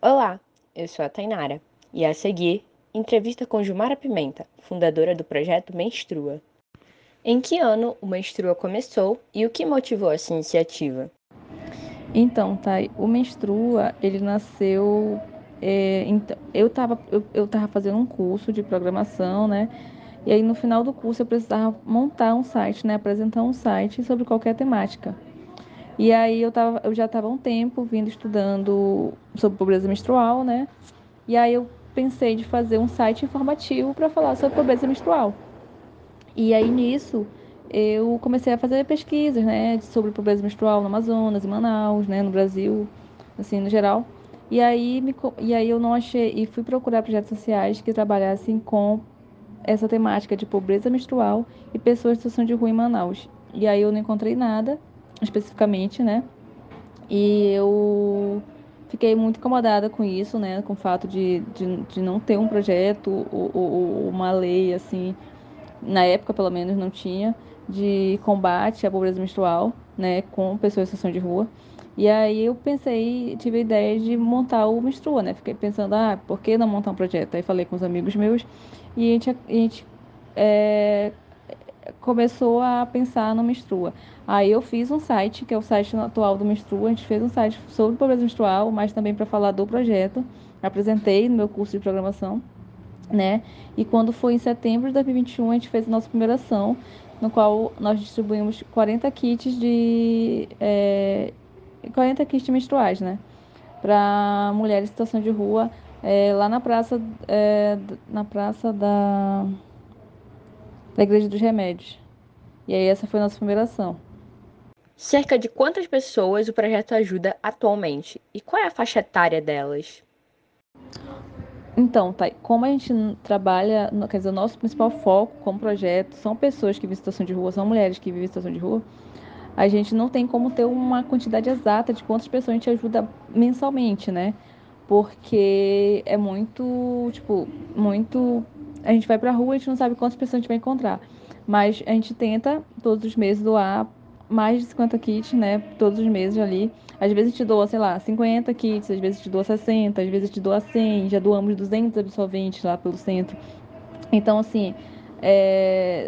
Olá, eu sou a Tainara e a seguir, entrevista com Gilmara Pimenta, fundadora do projeto Menstrua. Em que ano o Menstrua começou e o que motivou essa iniciativa? Então, Thay, o Menstrua, ele nasceu. Eu tava fazendo um curso de programação, né? E aí no final do curso eu precisava montar um site, né? Apresentar um site sobre qualquer temática. E aí eu já estava há um tempo vindo estudando sobre pobreza menstrual, né? E aí eu pensei de fazer um site informativo para falar sobre pobreza menstrual. E aí nisso eu comecei a fazer pesquisas, né, sobre pobreza menstrual no Amazonas, em Manaus, né, no Brasil, assim, no geral. E aí eu não achei e fui procurar projetos sociais que trabalhassem com essa temática de pobreza menstrual e pessoas em situação de rua em Manaus. E aí eu não encontrei nada especificamente, né? E eu fiquei muito incomodada com isso, né? Com o fato de não ter um projeto ou uma lei, assim, na época pelo menos não tinha, de combate à pobreza menstrual, né, com pessoas em situação de rua. E aí eu pensei, tive a ideia de montar o Menstrua, né? Fiquei pensando, por que não montar um projeto? Aí falei com os amigos meus e a gente é, começou a pensar no Menstrua. Aí eu fiz um site, que é o site atual do Menstrua, a gente fez um site sobre pobreza menstrual, mas também para falar do projeto. Apresentei no meu curso de programação, né? E quando foi em setembro de 2021, a gente fez a nossa primeira ação, no qual nós distribuímos 40 kits menstruais, né? Para mulheres em situação de rua, lá na praça da Igreja dos Remédios. E aí essa foi a nossa primeira ação. Cerca de quantas pessoas o projeto ajuda atualmente e qual é a faixa etária delas? Então, tá, como a gente trabalha, quer dizer, o nosso principal foco como projeto são pessoas que vivem em situação de rua, são mulheres que vivem em situação de rua. A gente não tem como ter uma quantidade exata de quantas pessoas a gente ajuda mensalmente, né? Porque é muito, tipo, muito. A gente vai pra rua e a gente não sabe quantas pessoas a gente vai encontrar. Mas a gente tenta todos os meses doar mais de 50 kits, né? Todos os meses ali. Às vezes a gente doa, sei lá, 50 kits, às vezes a gente doa 60, às vezes a gente doa 100, já doamos 200 absorventes lá pelo centro. Então, assim,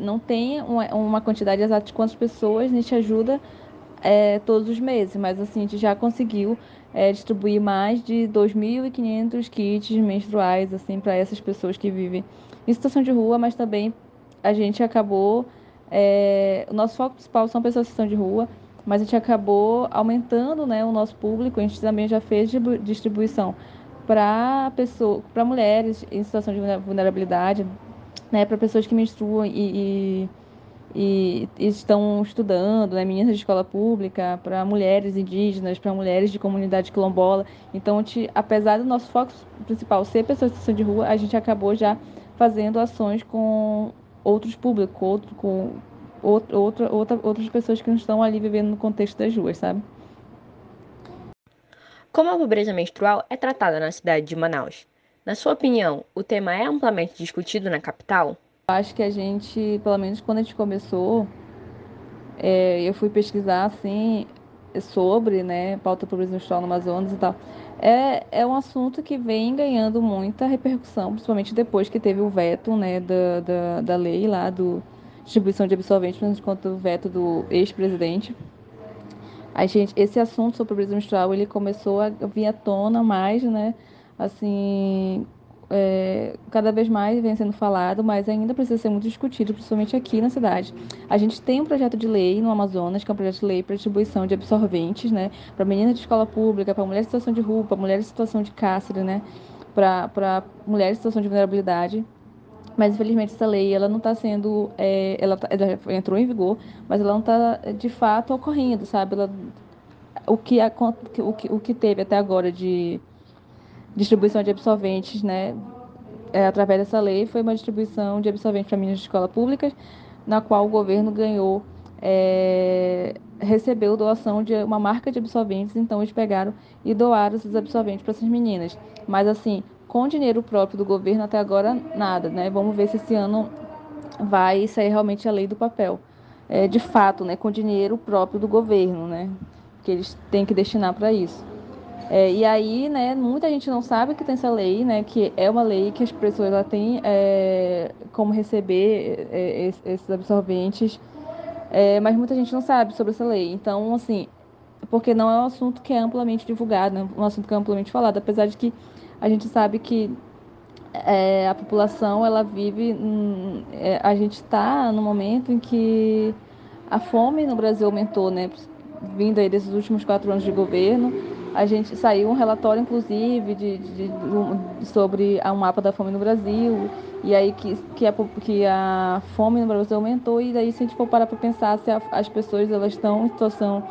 não tem uma quantidade exata de quantas pessoas a gente ajuda todos os meses, mas assim, a gente já conseguiu distribuir mais de 2.500 kits menstruais assim para essas pessoas que vivem em situação de rua, mas também a gente acabou o nosso foco principal são pessoas em situação de rua, mas a gente acabou aumentando, né, o nosso público. A gente também já fez distribuição para mulheres em situação de vulnerabilidade, né, para pessoas que menstruam e estão estudando, né, meninas de escola pública, para mulheres indígenas, para mulheres de comunidade quilombola. Então, apesar do nosso foco principal ser pessoas em situação de rua, a gente acabou já fazendo ações com outros públicos, outras pessoas que não estão ali vivendo no contexto das ruas, sabe? Como a pobreza menstrual é tratada na cidade de Manaus? Na sua opinião, o tema é amplamente discutido na capital? Acho que a gente, pelo menos quando a gente começou, eu fui pesquisar assim sobre, né, pauta pobreza menstrual no Amazonas e tal. É um assunto que vem ganhando muita repercussão, principalmente depois que teve o veto, né, da lei lá do distribuição de absorventes, por conta do veto do ex-presidente. A gente, esse assunto sobre pobreza menstrual, ele começou a vir à tona mais, né, assim, cada vez mais vem sendo falado, mas ainda precisa ser muito discutido, principalmente aqui na cidade. A gente tem um projeto de lei no Amazonas, que é um projeto de lei para distribuição de absorventes, né, para meninas de escola pública, para mulheres em situação de rua, para mulheres em situação de cárcere, né, para mulheres em situação de vulnerabilidade. Mas infelizmente essa lei ela não está sendo, ela já entrou em vigor, mas ela não está de fato ocorrendo, sabe? O que teve até agora de distribuição de absolventes, né, através dessa lei, foi uma distribuição de absolventes para meninas de escola públicas, na qual o governo ganhou, recebeu doação de uma marca de absolventes, então eles pegaram e doaram esses absolventes para essas meninas. Mas assim, com dinheiro próprio do governo até agora, nada, né? Vamos ver se esse ano vai sair realmente a lei do papel. De fato, né, com dinheiro próprio do governo, né? Que eles têm que destinar para isso. E aí, né, muita gente não sabe que tem essa lei, né, que é uma lei que as pessoas ela têm como receber esses absorventes, mas muita gente não sabe sobre essa lei. Então, assim, porque não é um assunto que é amplamente divulgado, né, um assunto que é amplamente falado, apesar de que a gente sabe que a população ela vive, a gente está no momento em que a fome no Brasil aumentou, né? Vindo aí desses últimos 4 anos de governo, a gente saiu um relatório, inclusive, sobre um mapa da fome no Brasil, e aí que a fome no Brasil aumentou, e daí se a gente for parar para pensar se as pessoas elas estão em situação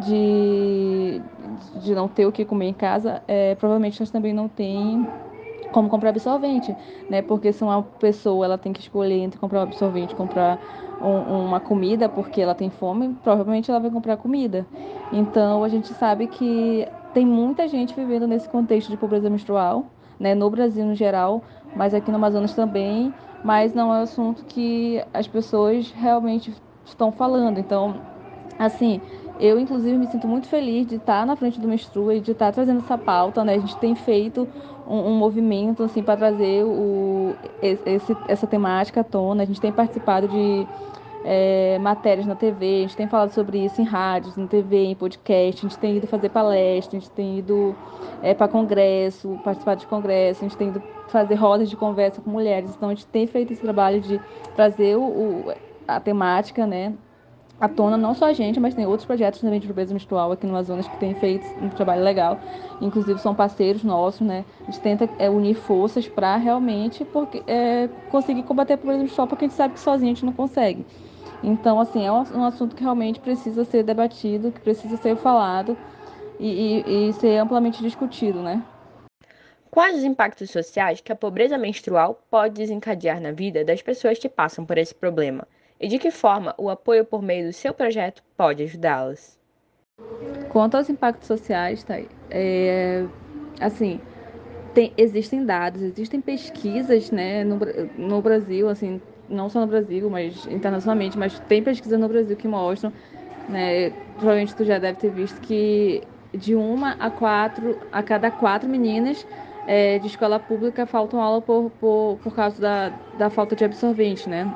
de, de não ter o que comer em casa, provavelmente elas também não têm como comprar absorvente, né? Porque se uma pessoa ela tem que escolher entre comprar um absorvente, comprar uma comida porque ela tem fome, provavelmente ela vai comprar comida. Então a gente sabe que tem muita gente vivendo nesse contexto de pobreza menstrual, né? No Brasil no geral, mas aqui no Amazonas também, mas não é um assunto que as pessoas realmente estão falando. Então assim, eu inclusive me sinto muito feliz de estar na frente do Menstrua e de estar trazendo essa pauta, né? A gente tem feito um movimento assim para trazer essa temática à tona. A gente tem participado de matérias na TV, a gente tem falado sobre isso em rádios, na TV, em podcast, a gente tem ido fazer palestra, a gente tem ido para congresso, participar de congresso, a gente tem ido fazer rodas de conversa com mulheres. Então a gente tem feito esse trabalho de trazer a temática, né? À tona, não só a gente, mas tem outros projetos também de pobreza menstrual aqui no Amazonas que têm feito um trabalho legal. Inclusive são parceiros nossos, né? A gente tenta unir forças para realmente conseguir combater a pobreza menstrual, porque a gente sabe que sozinho a gente não consegue. Então, assim, é um assunto que realmente precisa ser debatido, que precisa ser falado e ser amplamente discutido, né? Quais os impactos sociais que a pobreza menstrual pode desencadear na vida das pessoas que passam por esse problema? E de que forma o apoio por meio do seu projeto pode ajudá-las? Quanto aos impactos sociais, tá? Assim, existem dados, existem pesquisas, né, no Brasil, assim, não só no Brasil, mas internacionalmente, mas tem pesquisas no Brasil que mostram, né, provavelmente tu já deve ter visto que de uma a cada quatro meninas de escola pública faltam aula por causa da falta de absorvente, né?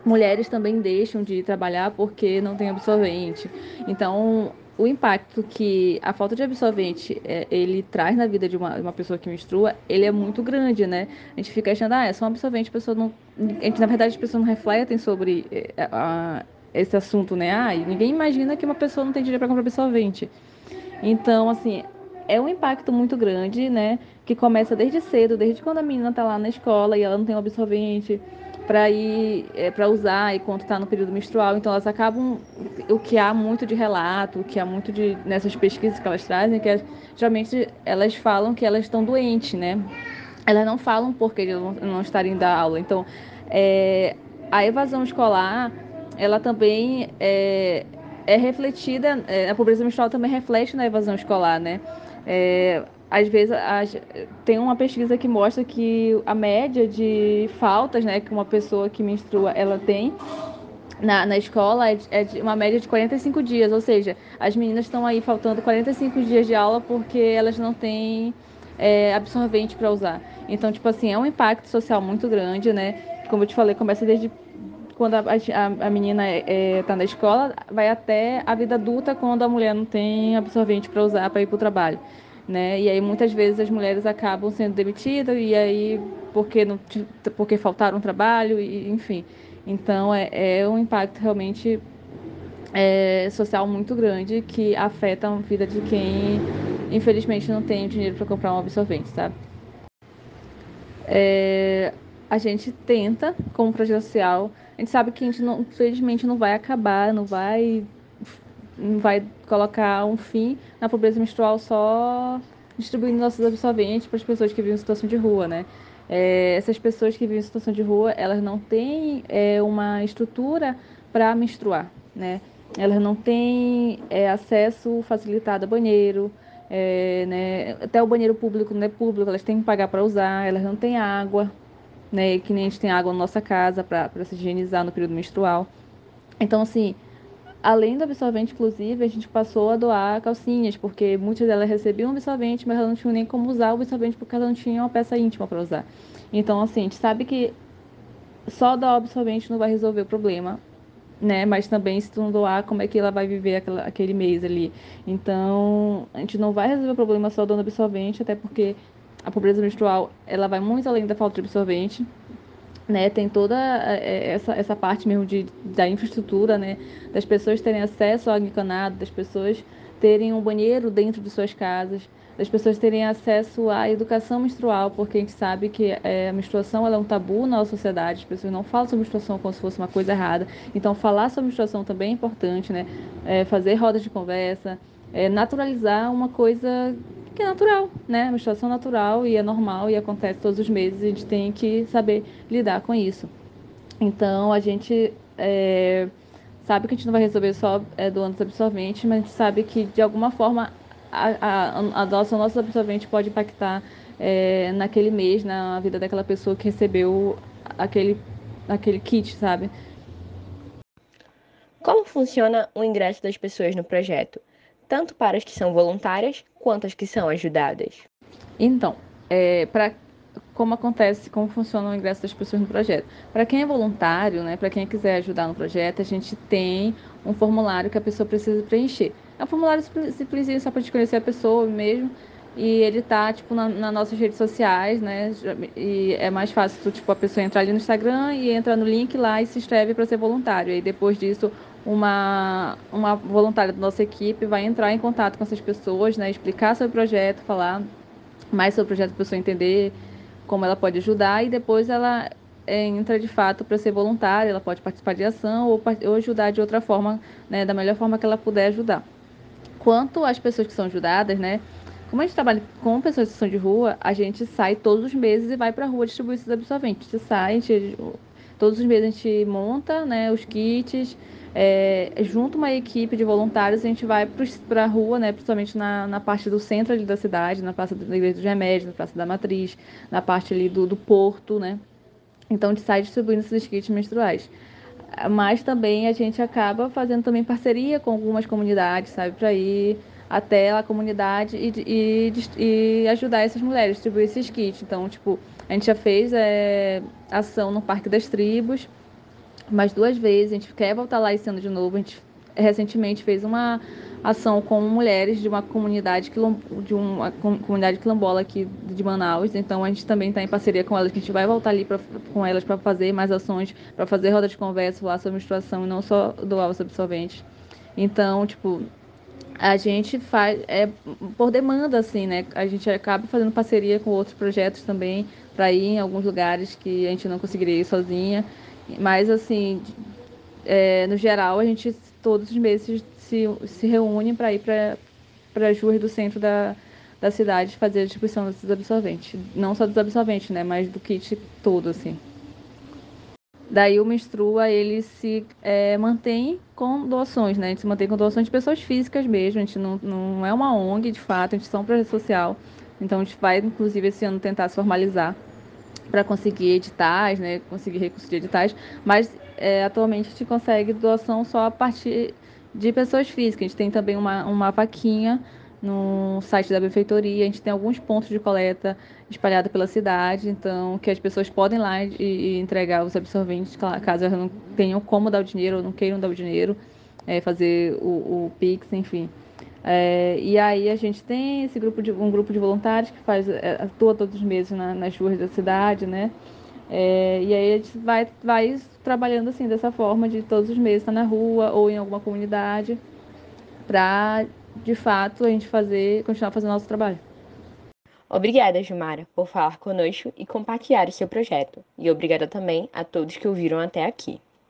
Mulheres também deixam de trabalhar porque não tem absorvente. Então, o impacto que a falta de absorvente ele traz na vida de uma pessoa que menstrua, ele é muito grande, né? A gente fica achando, é só um absorvente, a pessoa não. Na verdade, as pessoas não refletem sobre esse assunto, né? E ninguém imagina que uma pessoa não tem dinheiro para comprar absorvente. Então, assim, é um impacto muito grande, né? Que começa desde cedo, desde quando a menina tá lá na escola e ela não tem um absorvente para ir para usar e quando tá no período menstrual, então elas acabam o que há muito de relato, o que há muito de nessas pesquisas que elas trazem, geralmente elas falam que elas estão doentes, né? Elas não falam porque de não estarem da aula. Então, a evasão escolar, ela também é refletida, a pobreza menstrual também reflete na evasão escolar, né? Às vezes, tem uma pesquisa que mostra que a média de faltas, né, que uma pessoa que menstrua, ela tem na escola é de uma média de 45 dias, ou seja, as meninas estão aí faltando 45 dias de aula porque elas não têm absorvente para usar. Então, tipo assim, é um impacto social muito grande, né? Como eu te falei, começa desde quando a menina tá na escola, vai até a vida adulta quando a mulher não tem absorvente para usar para ir para o trabalho. Né? E aí muitas vezes as mulheres acabam sendo demitidas e aí porque faltaram trabalho e enfim. Então é um impacto realmente social muito grande que afeta a vida de quem infelizmente não tem dinheiro para comprar um absorvente, sabe? A gente tenta, como projeto social, a gente sabe que a gente não, infelizmente não vai acabar, não vai colocar um fim na pobreza menstrual só distribuindo nossos absorventes para as pessoas que vivem em situação de rua, né? Essas pessoas que vivem em situação de rua, elas não têm uma estrutura para menstruar, né? Elas não têm acesso facilitado a banheiro, né? Até o banheiro público não é público, elas têm que pagar para usar, elas não têm água, né? Que nem a gente tem água na nossa casa para se higienizar no período menstrual. Então, assim, Além do absorvente, inclusive, a gente passou a doar calcinhas, porque muitas delas recebiam absorvente, mas elas não tinham nem como usar o absorvente porque elas não tinham uma peça íntima para usar. Então, assim, a gente sabe que só doar o absorvente não vai resolver o problema, né? Mas também, se tu não doar, como é que ela vai viver aquele mês ali? Então, a gente não vai resolver o problema só dando absorvente, até porque a pobreza menstrual, ela vai muito além da falta de absorvente, né? Tem toda essa parte mesmo da infraestrutura, né? Das pessoas terem acesso à água encanada, das pessoas terem um banheiro dentro de suas casas, das pessoas terem acesso à educação menstrual, porque a gente sabe que a menstruação ela é um tabu na nossa sociedade, as pessoas não falam sobre menstruação como se fosse uma coisa errada. Então, falar sobre menstruação também é importante, né? Fazer rodas de conversa, naturalizar uma coisa que é natural, né? A menstruação é natural e é normal e acontece todos os meses, a gente tem que saber lidar com isso. Então, a gente sabe que a gente não vai resolver só doando os absorventes, mas a gente sabe que, de alguma forma, a doação do nosso absorvente pode impactar naquele mês, na vida daquela pessoa que recebeu aquele kit, sabe? Como funciona o ingresso das pessoas no projeto, tanto para as que são voluntárias quanto as que são ajudadas? Então, como acontece, como funciona o ingresso das pessoas no projeto? Para quem é voluntário, né, para quem quiser ajudar no projeto, a gente tem um formulário que a pessoa precisa preencher. É um formulário simplesinho só para te conhecer a pessoa mesmo. E ele tá, tipo, nas nossas redes sociais, né? E é mais fácil, tipo, a pessoa entrar ali no Instagram e entra no link lá e se inscreve para ser voluntário. E depois disso, uma voluntária da nossa equipe vai entrar em contato com essas pessoas, né? Explicar sobre o projeto, falar mais sobre o projeto para a pessoa entender como ela pode ajudar e depois ela entra de fato para ser voluntária, ela pode participar de ação ou ajudar de outra forma, né, da melhor forma que ela puder ajudar. Quanto às pessoas que são ajudadas, né, como a gente trabalha com pessoas em situação de rua, a gente sai todos os meses e vai para a rua distribuir esses absorventes. A gente sai, todos os meses a gente monta, né, os kits, junto uma equipe de voluntários, a gente vai para a rua, né, principalmente na parte do centro ali da cidade, na Praça da Igreja dos Remédios, na Praça da Matriz, na parte ali do Porto, né. Então a gente sai distribuindo esses kits menstruais. Mas também a gente acaba fazendo também parceria com algumas comunidades, sabe, para ir até a comunidade e ajudar essas mulheres, distribuir esses kits. Então, tipo, a gente já fez ação no Parque das Tribos, mais 2 vezes, a gente quer voltar lá esse ano de novo. A gente recentemente fez uma ação com mulheres de uma comunidade comunidade quilombola aqui de Manaus. Então a gente também está em parceria com elas, que a gente vai voltar ali com elas para fazer mais ações, para fazer roda de conversa, falar sobre menstruação e não só doar os absorventes. Então, tipo, a gente faz por demanda, assim, né? A gente acaba fazendo parceria com outros projetos também para ir em alguns lugares que a gente não conseguiria ir sozinha. Mas, assim, no geral, a gente todos os meses se reúne para ir para as ruas do centro da cidade fazer a distribuição desses absorventes. Não só dos absorventes, né? Mas do kit todo, assim. Daí o Menstrua, ele se mantém com doações, né? A gente se mantém com doações de pessoas físicas mesmo. A gente não é uma ONG, de fato, a gente é um projeto social. Então a gente vai, inclusive, esse ano tentar se formalizar para conseguir editais, né? Conseguir recursos de editais. Mas atualmente a gente consegue doação só a partir de pessoas físicas. A gente tem também uma vaquinha no site da prefeitura. A gente tem alguns pontos de coleta espalhados pela cidade, então que as pessoas podem ir lá e entregar os absorventes, caso elas não tenham como dar o dinheiro ou não queiram dar o dinheiro, fazer o Pix, enfim. E aí a gente tem um grupo de voluntários que atua todos os meses nas ruas da cidade, né? E aí a gente vai trabalhando assim, dessa forma, de todos os meses estar na rua ou em alguma comunidade, para de fato a gente continuar fazendo nosso trabalho. Obrigada, Gilmara, por falar conosco e compartilhar o seu projeto. E obrigada também a todos que ouviram até aqui.